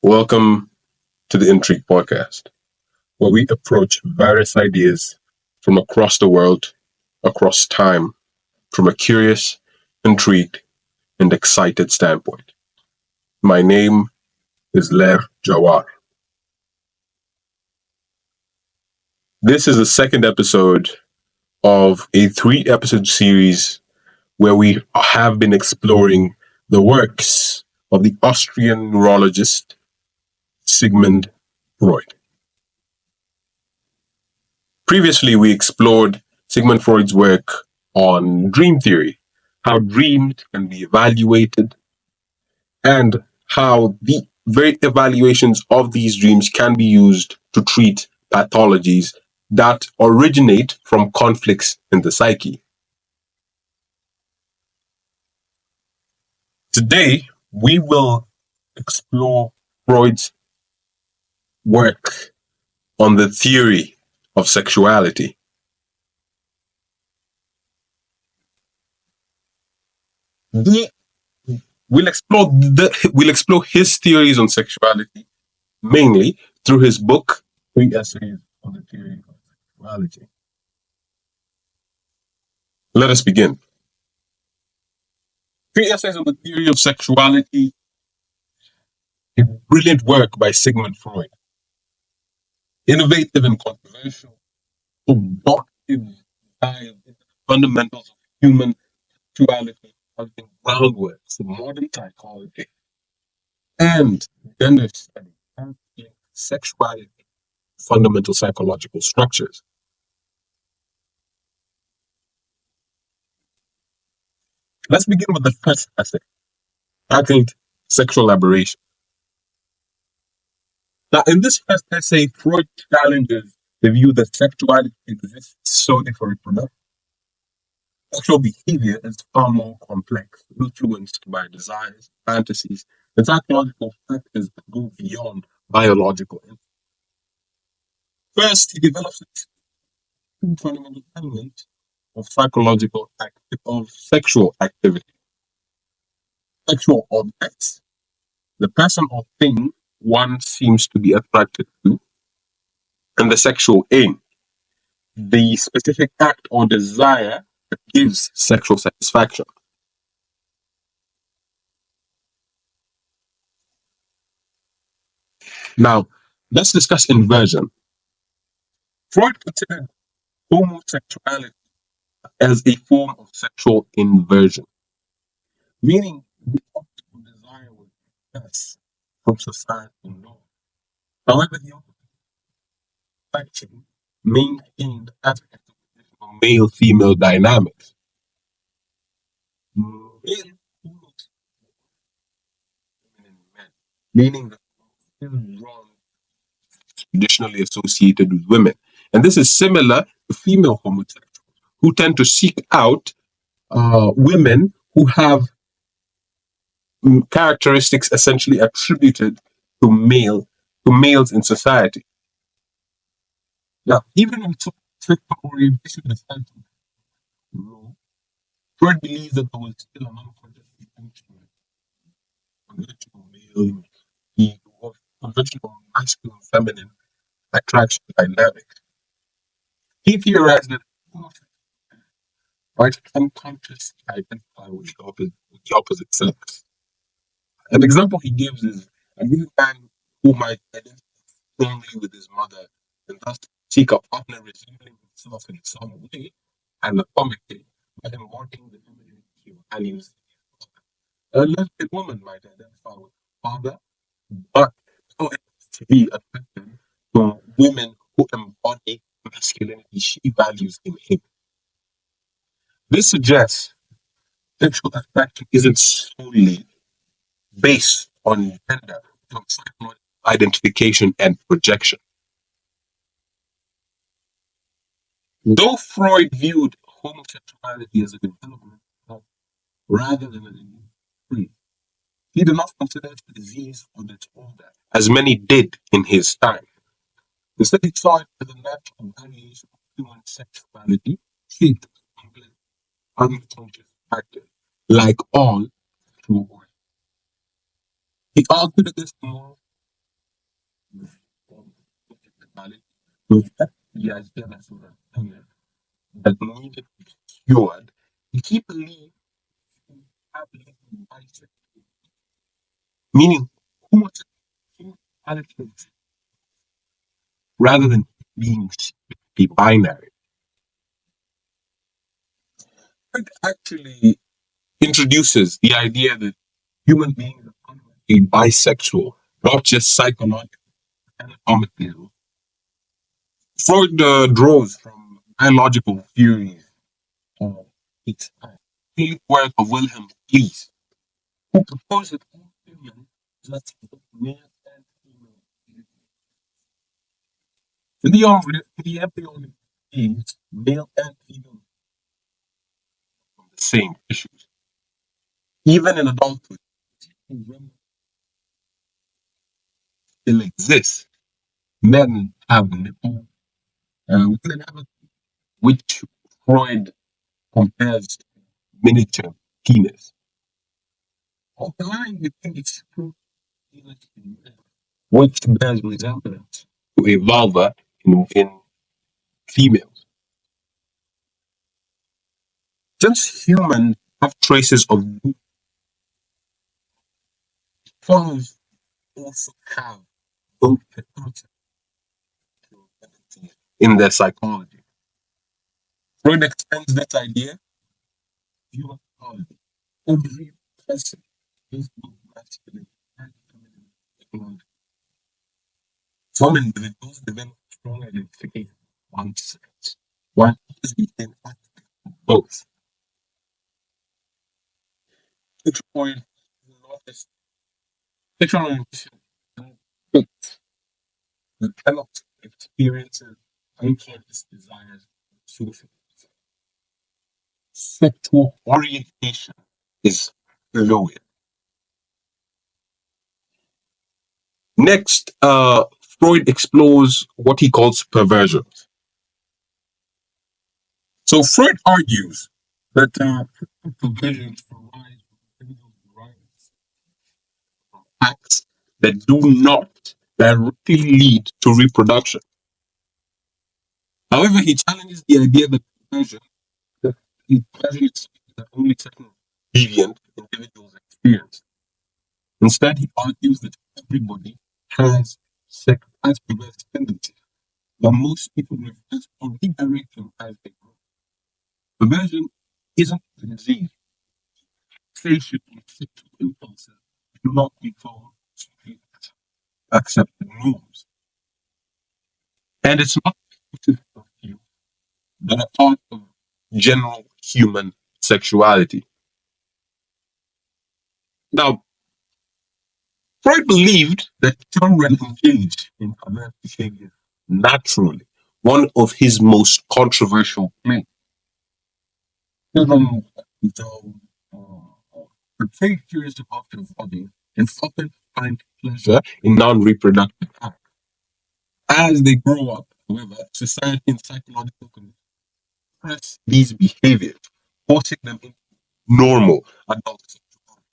Welcome to the Intrigue podcast, where we approach various ideas from across the world, across time, from a curious, intrigued, and excited standpoint. My name is Ler Jawar. This is the second episode of a 3-episode series where we have been exploring the works of the Austrian neurologist Sigmund Freud. Previously, we explored Sigmund Freud's work on dream theory, how dreams can be evaluated, and how the very evaluations of these dreams can be used to treat pathologies that originate from conflicts in the psyche. Today, we will explore Freud's work on the theory of sexuality. We'll explore his theories on sexuality mainly through his book, 3 Essays on the Theory of Sexuality. Let us begin. 3 Essays on the Theory of Sexuality, a brilliant work by Sigmund Freud. Innovative and controversial, seductive dive into the fundamentals of human sexuality, having groundwork for modern psychology and gender study, and sexuality, fundamental psychological structures. Let's begin with the first essay, titled Sexual Aberration. Now, in this first essay, Freud challenges the view that sexuality exists solely for reproduction. Sexual behavior is far more complex, influenced by desires, fantasies, and psychological factors that go beyond biological instincts. First, he develops two fundamental elements of sexual activity: sexual objects, the person or thing one seems to be attracted to, and the sexual aim, the specific act or desire that gives sexual satisfaction. Now, let's discuss inversion. Freud considered homosexuality as a form of sexual inversion, meaning the optical desire was suppressed from societal norms. However, the affection maintained aspects of traditional male-female dynamics. Male females, feminine men, meaning that drawn traditionally associated with women. And this is similar to female homosexuals who tend to seek out women who have characteristics essentially attributed to males in society. Now, even in sexual orientation and sexual role, Freud believes that there was still an unconscious distinction conventional male, he was conventional masculine, feminine attraction dynamics. He theorized that might unconsciously identify with the opposite sex. An example he gives is a new man who might identify strongly with his mother and thus seek a partner resembling himself in some way, anatomically, but him wanting the femininity he values. A lesbian woman might identify with her father, but so as to be attracted to women who embody masculinity she values in him. This suggests sexual attraction isn't solely based on gender, but on psychological identification and projection. Though Freud viewed homosexuality as a development rather than an innate trait, he did not consider it a disease or disorder, as many did in his time. Instead, he saw it as a natural variation of human sexuality, shaped by unconscious factors, like all true order. He argued against the moral with the idea that sort of that needed to be cured, he believed in having bisexual, meaning homosexuality rather than being strictly binary. It actually introduces the idea that human beings are fundamentally bisexual, not just psychological and anatomically. Freud draws from biological theories of its time. The work of Wilhelm Fliess, who proposed that all humans must be male and female. In the embryonic stage, male and female have the same issues. Even in adulthood, women still exist. Men have nipple, women have a, which Freud compares to miniature penis. Offline, we think it's true penis in men, which bears resemblance to a vulva in females. Since humans have traces of follows also have both the concept in their psychology. Freud extends that idea to human psychology. Every person is both masculine and feminine psychology. Some individuals develop strong identification with one sex, while others retain both. Which point notice sexual orientation fits the developed experiences, unconscious desires, social. Sexual orientation is fluid. Next, Freud explores what he calls perversions. So Freud argues that perversions arise from individual rights, acts that do not directly lead to reproduction. However, he challenges the idea that perversion that it casually speaks that only certain deviant individuals experience. Instead, he argues that everybody has perverse tendencies, but most people reverse or redirect them as they grow. Perversion isn't a disease. Fixation on sexual impulses do not become accepted norms. And it's not specific of you, but a part of general human sexuality. Now, Freud believed that children engage in perverse behavior naturally, one of his most controversial claims. Children portray curious about their body and often find pleasure in non-reproductive acts. As they grow up, however, society and psychological conditions suppress these behaviors, forcing them into normal adult sexuality.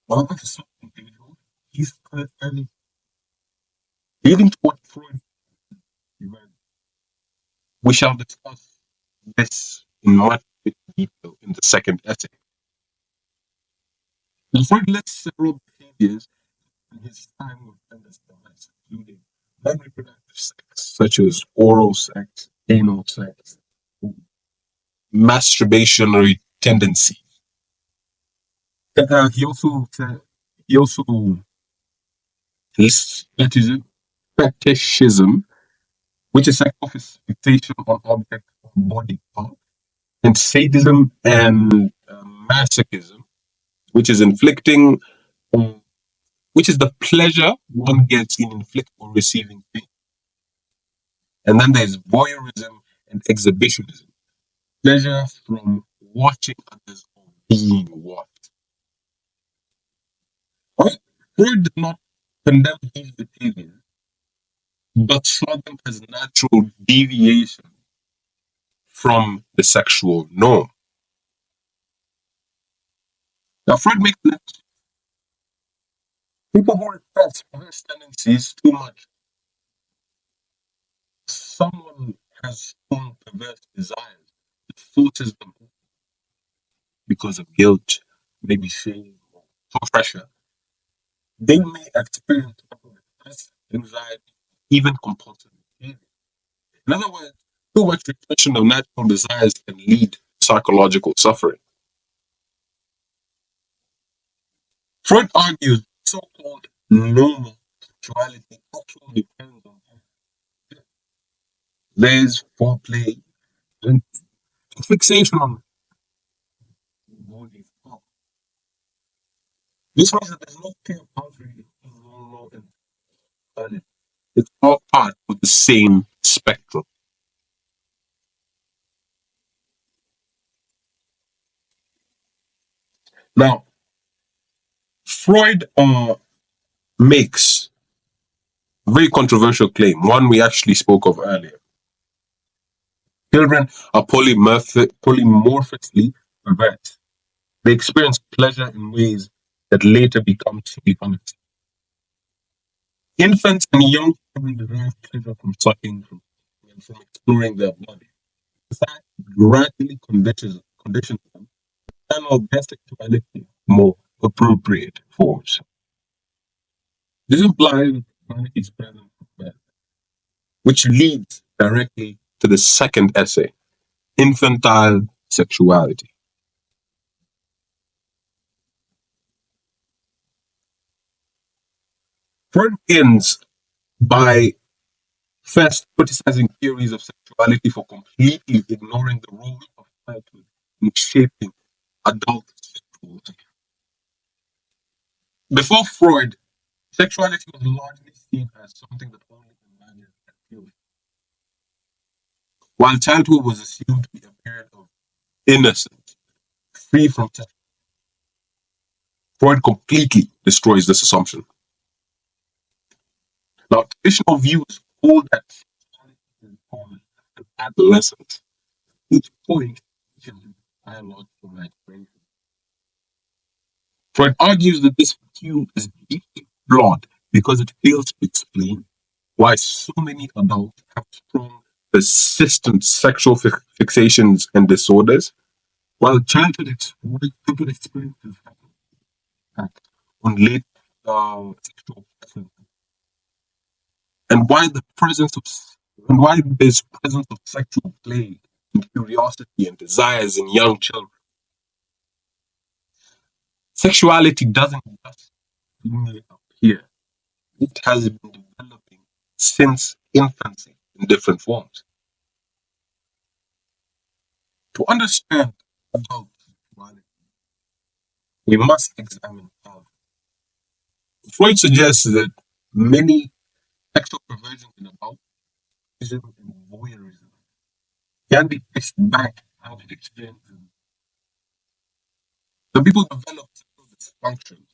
However, for some individuals, these early leading to what Freud developed. We shall discuss this in much detail in the second essay. And Freud lists several behaviors in his time with device, including non-reproductive sex, such as oral sex, anal sex, masturbatory tendency. He also lists fetishism, which is sexual fixation on object or body part, and sadism and masochism, which is inflicting, um, which is the pleasure one gets in inflicting or receiving pain. And then there's voyeurism and exhibitionism, pleasure from watching others or being watched. Right? Freud did not condemn these behaviors, but saw them as natural deviation from the sexual norm. Now, Freud makes People who repress perverse tendencies too much. Someone has strong perverse desires that forces them because of guilt, maybe shame, or pressure. They may experience stress, anxiety, even compulsive behavior. In other words, too much repression of natural desires can lead to psychological suffering. Freud argues so-called normal sexuality actually depends on there's foreplay and fixation on body. This means that there's no clear boundary between normal and valid. It's all part of the same spectrum. Now, Freud makes a very controversial claim, one we actually spoke of earlier. Children are polymorphically perverse. They experience pleasure in ways that later become sexually unacceptable. Infants and young children derive pleasure from sucking, and from exploring their body. That gradually conditions them to channel their sexuality in more appropriate forms. This implies that sexuality is present from birth, which leads directly to the second essay, infantile sexuality. Freud ends by first criticizing theories of sexuality for completely ignoring the role of childhood in shaping adult sexuality. Before Freud, sexuality was largely seen as something that only emerges at puberty, while childhood was assumed to be a period of innocence, free from touch. Freud completely destroys this assumption. Now, traditional views hold that sexuality is born at adolescence, each point can be biological maturation. Freud argues that this view is deeply flawed because it fails to explain why so many adults have strong, persistent sexual fixations and disorders, while childhood experiences have impact on late sexual preference, and why the presence of and why there's presence of sexual play and curiosity and desires in young children. Sexuality doesn't just suddenly appear. It has been developing since infancy in different forms. To understand adult sexuality, we must examine how Freud suggests that many sexual perversions in adultism and voyeurism can be traced back to childhood experiences. Some people develop sexual dysfunctions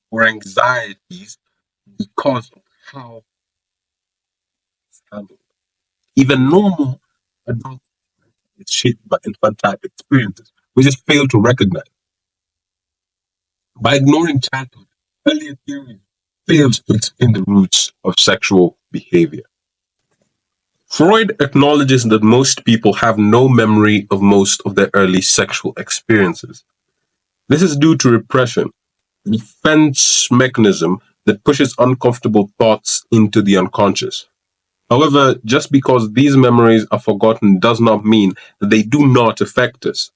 or anxieties because of how it's handled. Even normal adult is shaped by infantile experiences, we just fail to recognize. By ignoring childhood, earlier theories fails to explain the roots of sexual behavior. Freud acknowledges that most people have no memory of most of their early sexual experiences. This is due to repression, a defense mechanism that pushes uncomfortable thoughts into the unconscious. However, just because these memories are forgotten does not mean that they do not affect us.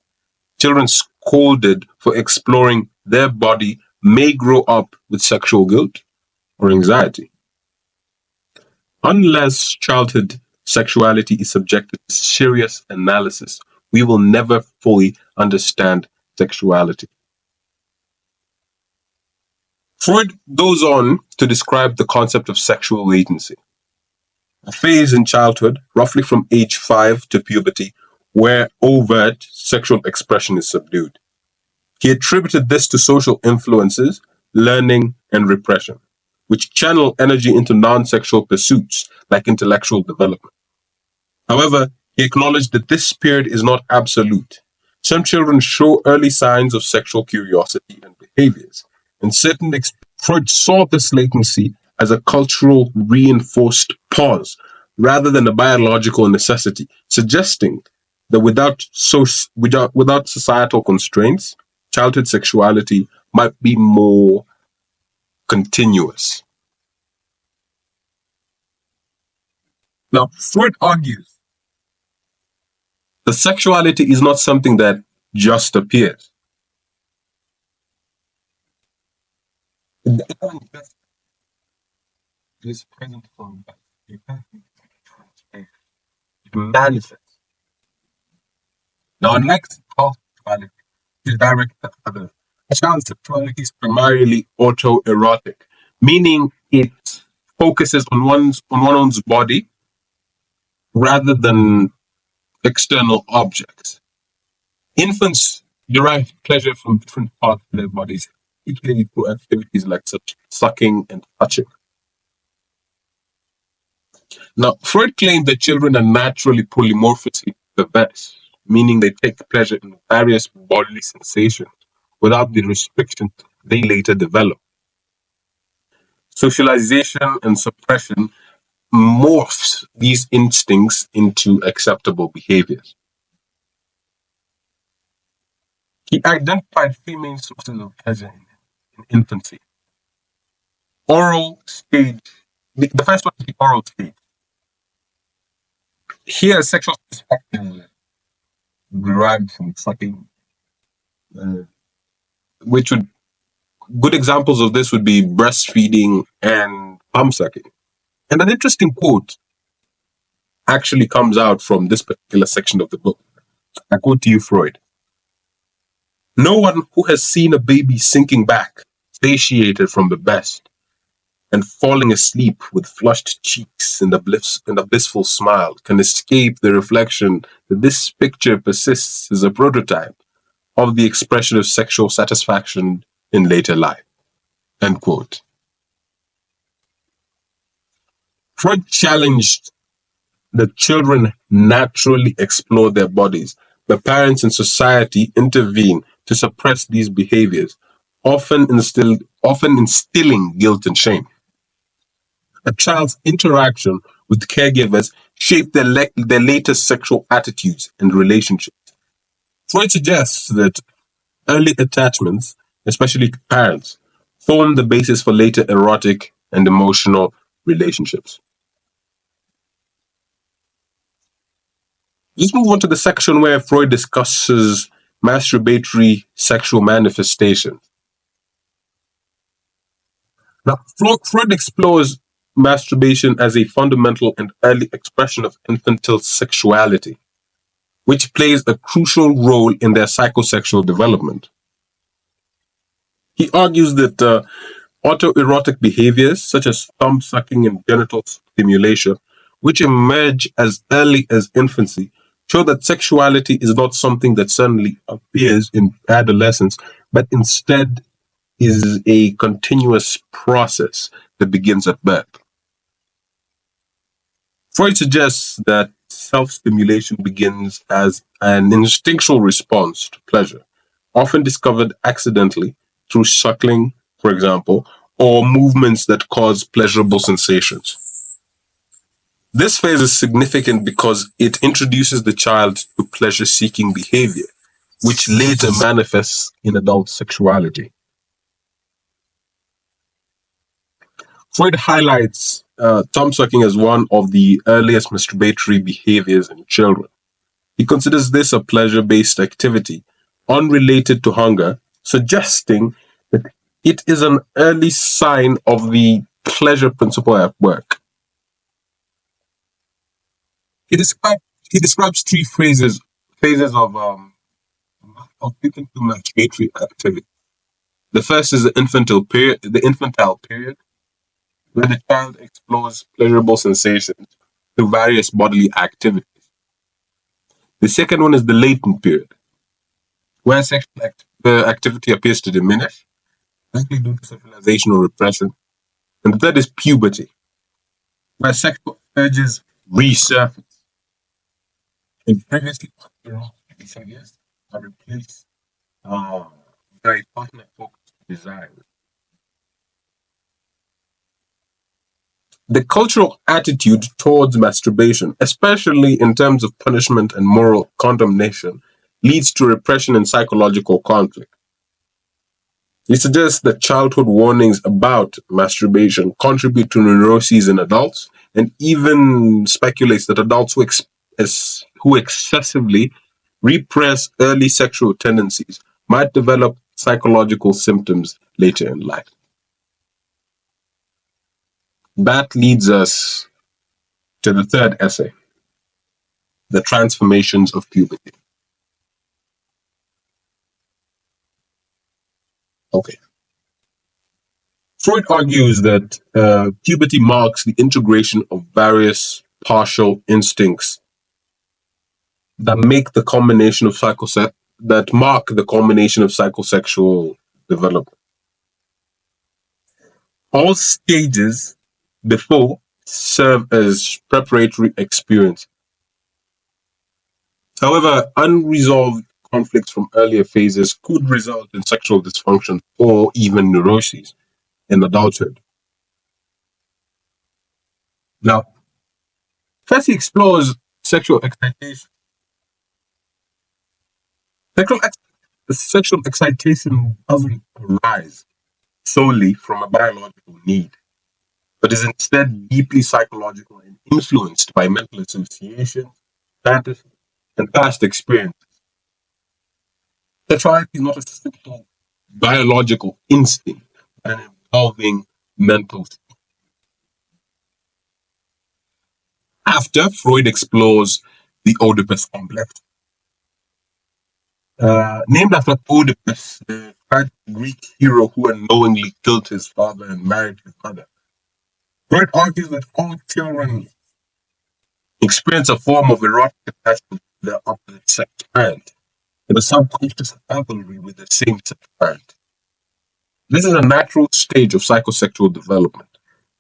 Children scolded for exploring their body may grow up with sexual guilt or anxiety. Unless childhood sexuality is subjected to serious analysis, we will never fully understand sexuality. Freud goes on to describe the concept of sexual agency, a phase in childhood, roughly from age 5 to puberty, where overt sexual expression is subdued. He attributed this to social influences, learning, and repression, which channel energy into non sexual pursuits like intellectual development. However, he acknowledged that this period is not absolute. Some children show early signs of sexual curiosity and behaviors, and certain experiences Freud saw this latency as a cultural reinforced pause rather than a biological necessity, suggesting that without societal constraints, childhood sexuality might be more continuous. Now, Freud argues that sexuality is not something that just appears. It is present from birth. It manifests. Now, unlike how sexuality is directed at others, a child's sexuality is primarily autoerotic, meaning it focuses on one's body rather than external objects. Infants derive pleasure from different parts of their bodies, particularly through activities like such sucking and touching. Now, Freud claimed that children are naturally polymorphously perverse, meaning they take pleasure in various bodily sensations without the restrictions they later develop. Socialization and suppression morphs these instincts into acceptable behaviors. He identified three main sources of pleasure in infancy. Oral stage. The first one is the oral stage. Here, sexual satisfaction derived from sucking, uh, which would good examples of this would be breastfeeding and palm sucking. And an interesting quote actually comes out from this particular section of the book. I quote to you, Freud. No one who has seen a baby sinking back, satiated from the best, and falling asleep with flushed cheeks and a blissful smile can escape the reflection that this picture persists as a prototype of the expression of sexual satisfaction in later life. End quote. Freud challenged that children naturally explore their bodies, but parents and society intervene to suppress these behaviors, often instilling guilt and shame. A child's interaction with caregivers shape their latest sexual attitudes and relationships. Freud suggests that early attachments, especially to parents, form the basis for later erotic and emotional relationships. Let's move on to the section where Freud discusses masturbatory sexual manifestations. Now, Freud explores masturbation as a fundamental and early expression of infantile sexuality, which plays a crucial role in their psychosexual development. He argues that autoerotic behaviors such as thumb sucking and genital stimulation, which emerge as early as infancy, show that sexuality is not something that suddenly appears in adolescence, but instead is a continuous process that begins at birth. Freud suggests that self stimulation begins as an instinctual response to pleasure, often discovered accidentally through suckling, for example, or movements that cause pleasurable sensations. This phase is significant because it introduces the child to pleasure seeking behavior, which later manifests in adult sexuality. Freud highlights thumb sucking as one of the earliest masturbatory behaviors in children. He considers this a pleasure based activity, unrelated to hunger, suggesting that it is an early sign of the pleasure principle at work. He describes he describes three phases of infantile masturbatory activity. The first is the infantile period, where the child explores pleasurable sensations through various bodily activities. The second one is the latent period, where activity appears to diminish, likely due to socialization or repression. And the third is puberty, where sexual urges resurface and previously unresolved behaviors are replaced uh, by partner focused desires. The cultural attitude towards masturbation, especially in terms of punishment and moral condemnation, leads to repression and psychological conflict. He suggests that childhood warnings about masturbation contribute to neuroses in adults, and even speculates that adults who excessively repress early sexual tendencies might develop psychological symptoms later in life. That leads us to the third essay, the transformations of puberty. Okay. Freud argues that puberty marks the integration of various partial instincts that make the combination of that mark the combination of psychosexual development. All stages before serve as preparatory experience. However, unresolved conflicts from earlier phases could result in sexual dysfunction or even neuroses in adulthood. Now, first he explores sexual excitation. Sexual, ex- Sexual excitation doesn't arise solely from a biological need, but is instead deeply psychological and influenced by mental associations, fantasy, and past experience. Sexuality is not a simple biological instinct, but an evolving mental. After Freud explores the Oedipus complex, named after Oedipus, the tragic Greek hero who unknowingly killed his father and married his mother. Freud argues that all children experience a form of erotic attachment to their opposite sex parent, and a subconscious rivalry with the same sex parent. This is a natural stage of psychosexual development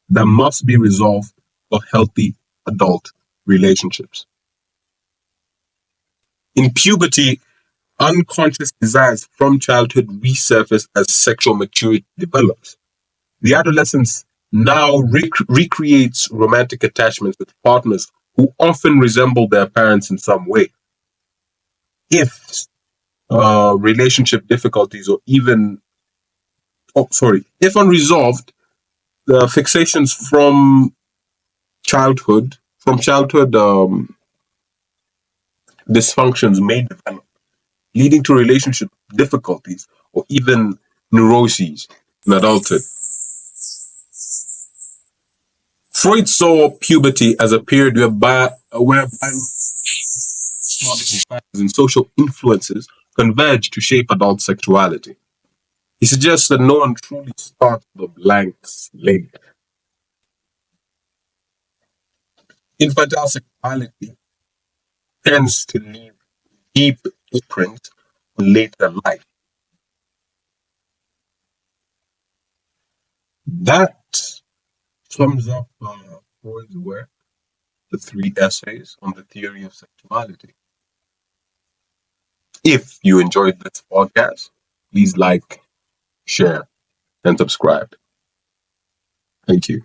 that must be resolved for healthy adult relationships. In puberty, unconscious desires from childhood resurface as sexual maturity develops. The adolescence now recreates romantic attachments with partners who often resemble their parents in some way. If relationship difficulties or even, if unresolved, the fixations from childhood dysfunctions may develop, leading to relationship difficulties or even neuroses in adulthood. Freud saw puberty as a period where biological factors and social influences converge to shape adult sexuality. He suggests that no one truly starts with a blank slate. Infantile sexuality tends to leave deep imprint on later life. That sums up Freud's work, the three essays on the theory of sexuality. If you enjoyed this podcast, please like, share, and subscribe. Thank you.